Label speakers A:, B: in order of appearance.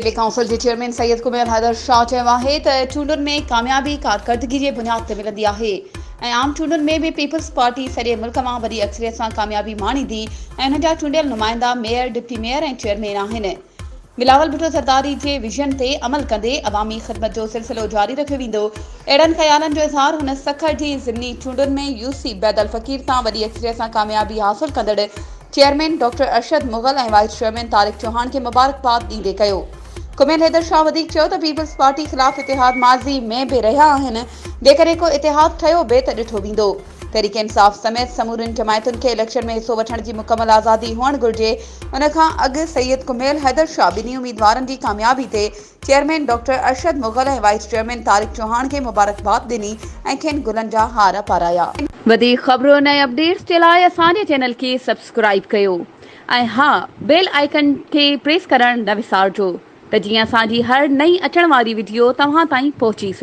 A: ज़िले काउंसिल के चेयरमैन सैयद कुमेर हैदर शाह चयो आहे त चूंडुनि में कामयाबी कारकर्दगी जे बुनियाद ते मिलंदी आहे ऐं आम चूंडुनि में भी पीपल्स पार्टी सॼे मुल्क मां वॾी अक्सरियत सां कामयाबी माणींदी ऐं हुन जा चूंडियल नुमाइंदा मेयर, डिप्टी मेयर ऐं चेयरमैन आहिनि। बिलावल भुट्टो ज़रदारी जे विजन ते अमल कंदे अवामी ख़िदमत जो सिलसिलो जारी रखियो वेंदो। अहिड़नि ख़्यालनि जो इज़हार हुन सखर जी ज़िमनी चूंडुनि में यूसी बैदल फ़कीर तां वॾी अक्सरियत सां कामयाबी हासिल कंदड़ चेयरमैन डॉक्टर अरशद मुग़ल ऐं वाइस चेयरमैन तारिक चौहान खे मुबारकबाद ॾींदे कयो। कुमेर हैदर शाह वधीक चयो त पीपल्स पार्टी ख़िलाफ़ इतिहाद माज़ी में भी रहिया आहिनि। जेकॾहिं को इतिहाद ठहियो बि त ॾिठो वेंदो। तहरीक इंसाफ़ समेत समूरनि जमायतुनि खे इलेक्शन में हिसो वठण जी मुकमल आज़ादी हुअणु घुरिजे। उन खां अॻु सैयद कुमेर हैदर शाह ॿिन्ही उम्मीदवारनि जी कामयाबी ते चेयरमैन डॉक्टर अरशद मुग़ल ऐं वाइस चेयरमैन तारिक चौहान खे मुबारकबाद ॾिनी ऐं खेनि गुलनि जा हार पाराया। वधीक ख़बरूं ऐं अपडेट्स जे लाइ असांजे चैनल खे सब्सक्राइब कयो ऐं हा, बेल आइकन खे प्रेस करणु न विसारिजो त जीअं असांजी हर नई अचण वारी वीडियो तव्हां ताईं पहुची सघे।